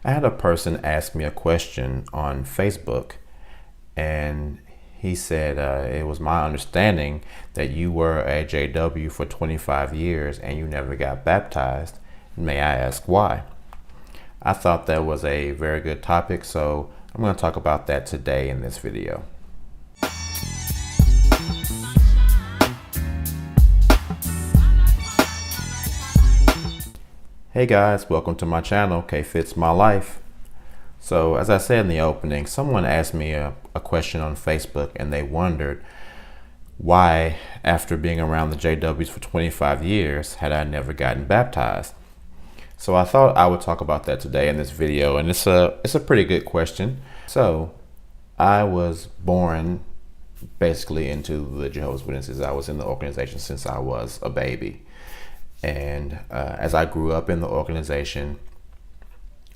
I had a person ask me a question on Facebook, and he said it was my understanding that you were a JW for 25 years and you never got baptized. May I ask why? I thought that was a very good topic, so I'm going to talk about that today in this video. Hey guys, welcome to my channel, K Fits My Life. So as I said in the opening, someone asked me a question on Facebook, and they wondered why, after being around the JWs for 25 years, had I never gotten baptized. So I thought I would talk about that today in this video, and it's a pretty good question. So I was born basically into the Jehovah's Witnesses. I was in the organization since I was a baby. And as I grew up in the organization,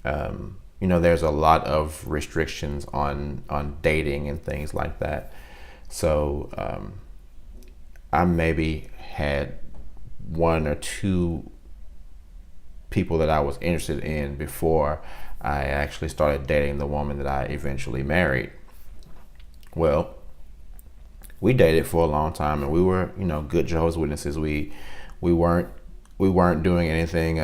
there's a lot of restrictions on dating and things like that. So I maybe had one or two people that I was interested in before I actually started dating the woman that I eventually married. Well, we dated for a long time, and we were, good Jehovah's Witnesses. We weren't doing anything.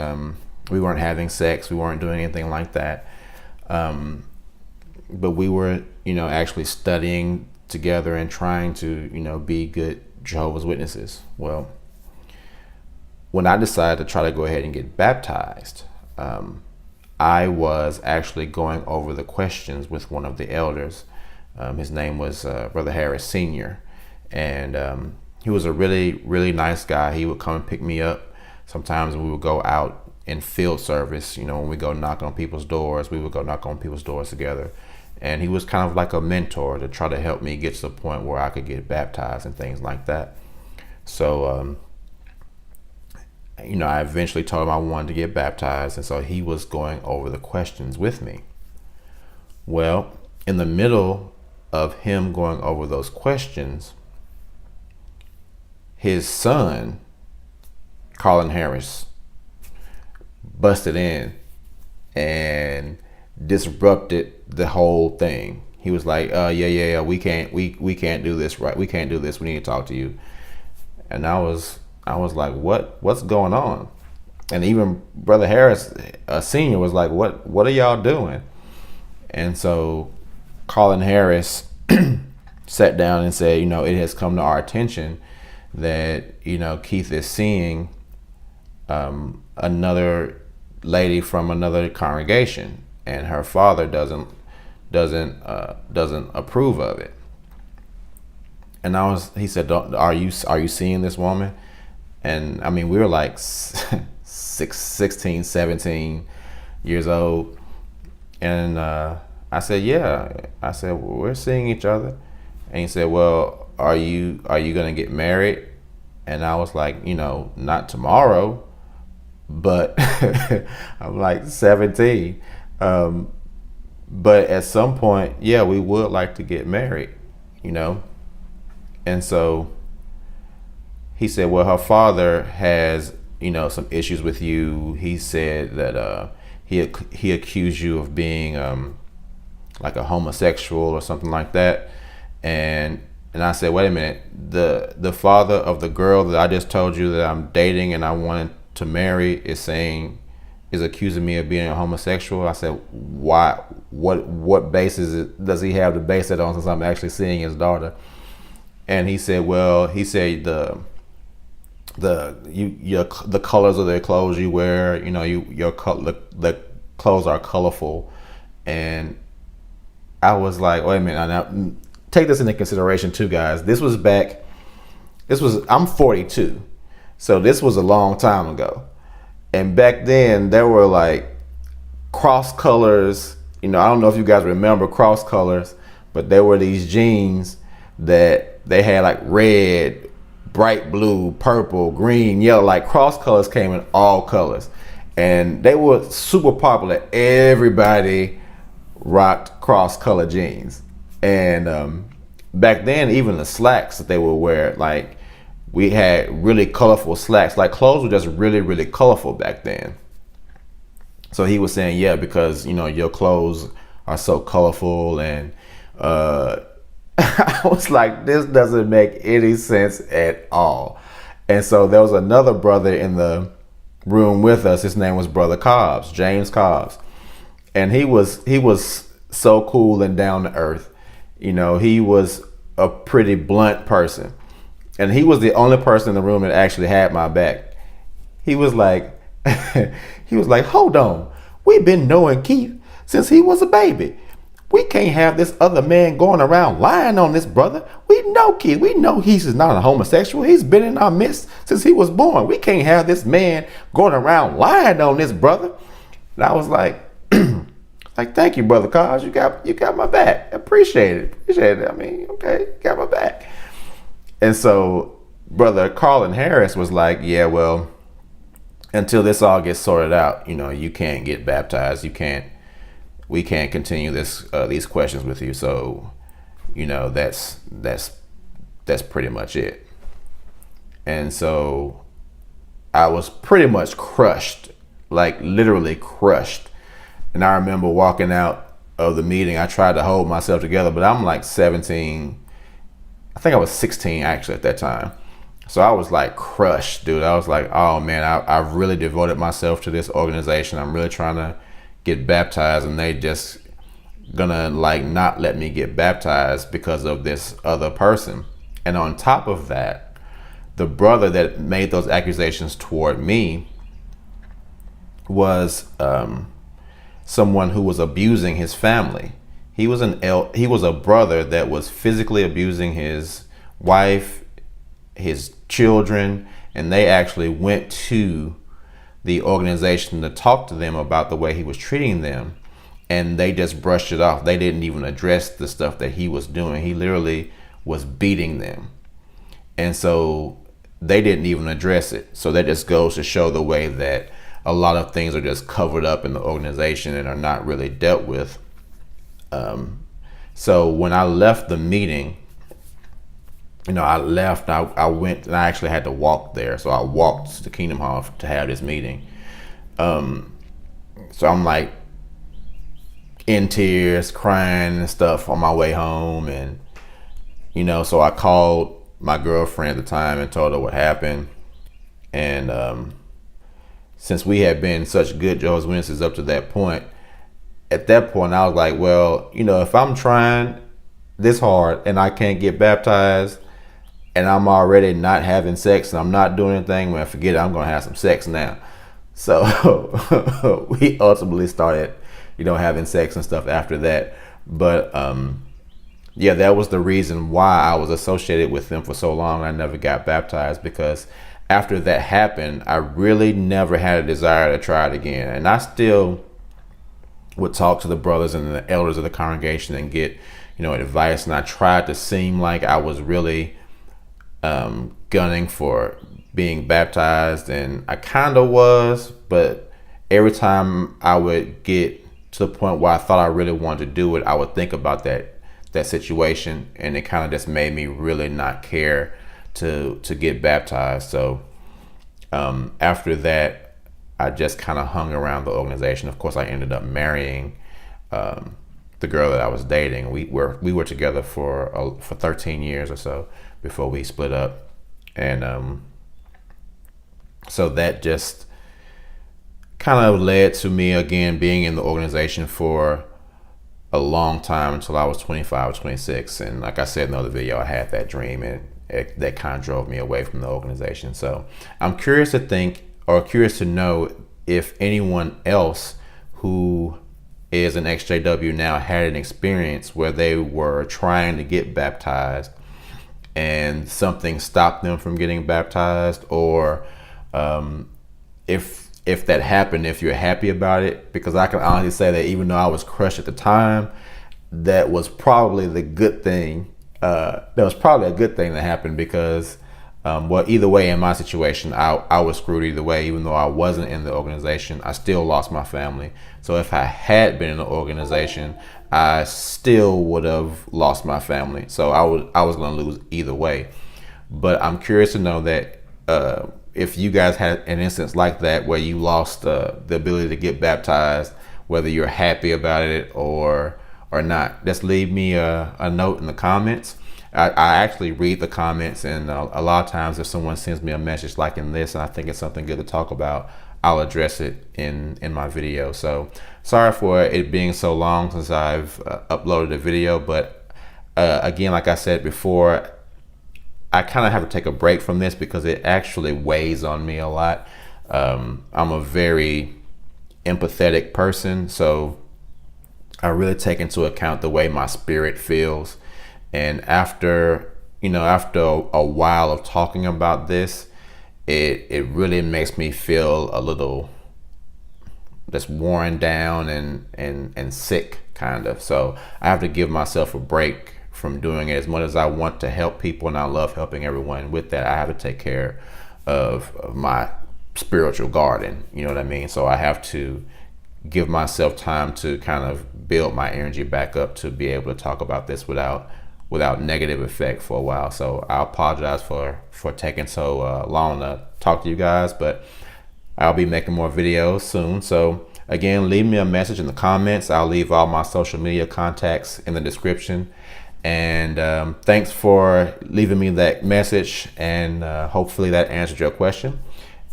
We weren't having sex. We weren't doing anything like that. But we were, actually studying together and trying to, be good Jehovah's Witnesses. Well, when I decided to try to go ahead and get baptized, I was actually going over the questions with one of the elders. His name was Brother Harris Sr. And he was a really, really nice guy. He would come and pick me up. Sometimes we would go out in field service, when we go knock on people's doors, we would go knock on people's doors together. And he was kind of like a mentor to try to help me get to the point where I could get baptized and things like that. So, I eventually told him I wanted to get baptized. And so he was going over the questions with me. Well, in the middle of him going over those questions, his son, Colin Harris, busted in and disrupted the whole thing. He was like, yeah, we can't do this, right? We can't do this. We need to talk to you. And I was like, what's going on? And even Brother Harris, Senior, was like, what are y'all doing? And so Colin Harris sat down and said, it has come to our attention that, Keith is seeing another lady from another congregation, and her father doesn't approve of it. And he said, are you seeing this woman? And I mean, we were like 16, 17 years old. And I said, yeah. I said, well, we're seeing each other. And he said, well, are you gonna get married? And I was like, not tomorrow, but I'm like 17. But at some point, yeah, we would like to get married, And so he said, well, her father has, some issues with you. He said that he accused you of being like a homosexual or something like that. And I said, wait a minute, the father of the girl that I just told you that I'm dating and I wanted to marry is accusing me of being a homosexual. I said, why? What basis does he have to base it on, since I'm actually seeing his daughter? And he said, well, the colors of the clothes you wear, the clothes are colorful. And I was like, wait a minute, now take this into consideration too, guys. I'm 42. So this was a long time ago. And back then there were like cross colors. I don't know if you guys remember cross colors, but there were these jeans that they had like red, bright blue, purple, green, yellow, like cross colors came in all colors. And they were super popular. Everybody rocked cross color jeans. And back then, even the slacks that they would wear, like we had really colorful slacks. Like clothes were just really, really colorful back then. So he was saying, yeah, because your clothes are so colorful, and I was like, this doesn't make any sense at all. And so there was another brother in the room with us. His name was Brother Cobbs, James Cobbs, and he was so cool and down to earth. He was a pretty blunt person, and he was the only person in the room that actually had my back. He was like, hold on, we've been knowing Keith since he was a baby. We can't have this other man going around lying on this brother. We know Keith. We know he's not a homosexual. He's been in our midst since he was born. We can't have this man going around lying on this brother. And I was like, thank you, Brother Cos. You got my back. Appreciate it. I mean, okay, you got my back. And so Brother Carlin Harris was like, yeah, well, until this all gets sorted out, you can't get baptized. We can't continue these questions with you. So, that's pretty much it. And so I was pretty much crushed, like literally crushed. And I remember walking out of the meeting. I tried to hold myself together, but I'm like 17. I think I was 16 actually at that time. So I was like crushed, dude. I was like, oh man, I've really devoted myself to this organization. I'm really trying to get baptized, and they just gonna like not let me get baptized because of this other person. And on top of that, the brother that made those accusations toward me was someone who was abusing his family. He was a brother that was physically abusing his wife, his children, and they actually went to the organization to talk to them about the way he was treating them, and they just brushed it off. They didn't even address the stuff that he was doing. He literally was beating them, and so they didn't even address it. So that just goes to show the way that a lot of things are just covered up in the organization and are not really dealt with. So when I left the meeting, I went, and I actually had to walk there. So I walked to Kingdom Hall to have this meeting. So I'm like in tears, crying and stuff on my way home. And, so I called my girlfriend at the time and told her what happened. And since we had been such good Jehovah's Witnesses up to that point, at that point I was like, well, if I'm trying this hard and I can't get baptized, and I'm already not having sex and I'm not doing anything, well, forget it, I'm going to have some sex now. So we ultimately started, having sex and stuff after that. But yeah, that was the reason why I was associated with them for so long. I never got baptized, because after that happened, I really never had a desire to try it again. And I still would talk to the brothers and the elders of the congregation and get, advice. And I tried to seem like I was really gunning for being baptized, and I kind of was, but every time I would get to the point where I thought I really wanted to do it, I would think about that situation, and it kind of just made me really not care to get baptized. So after that, I just kind of hung around the organization. Of course, I ended up marrying the girl that I was dating. We were together for 13 years or so before we split up. And so that just kind of led to me again being in the organization for a long time, until I was 25 or 26. And like I said in the other video, I had that dream, and that kind of drove me away from the organization. So I'm curious to know if anyone else who is an XJW now had an experience where they were trying to get baptized and something stopped them from getting baptized, or if that happened, if you're happy about it. Because I can honestly say that even though I was crushed at the time, that was probably the good thing. That was probably a good thing that happened, because well, either way, in my situation, I was screwed either way. Even though I wasn't in the organization, I still lost my family. So if I had been in the organization, I still would have lost my family. So I was going to lose either way. But I'm curious to know that if you guys had an instance like that where you lost the ability to get baptized, whether you're happy about it or not. Just leave me a note in the comments. I actually read the comments, and a lot of times if someone sends me a message like in this and I think it's something good to talk about, I'll address it in my video. So sorry for it being so long since I've uploaded a video, but again, like I said before, I kind of have to take a break from this because it actually weighs on me a lot. I'm a very empathetic person, so I really take into account the way my spirit feels. And after a while of talking about this, it really makes me feel a little just worn down and sick, kind of. So I have to give myself a break from doing it. As much as I want to help people and I love helping everyone, with that I have to take care of my spiritual garden, you know what I mean? So I have to give myself time to kind of build my energy back up to be able to talk about this without negative effect for a while. So I apologize for taking so long to talk to you guys, but I'll be making more videos soon. So again, leave me a message in the comments. I'll leave all my social media contacts in the description. And thanks for leaving me that message, and hopefully that answered your question.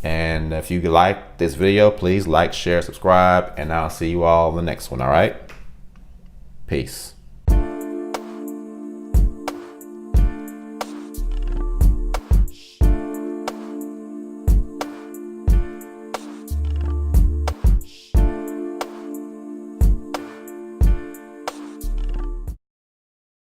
And if you like this video, please like, share, subscribe, and I'll see you all in the next one. All right, peace.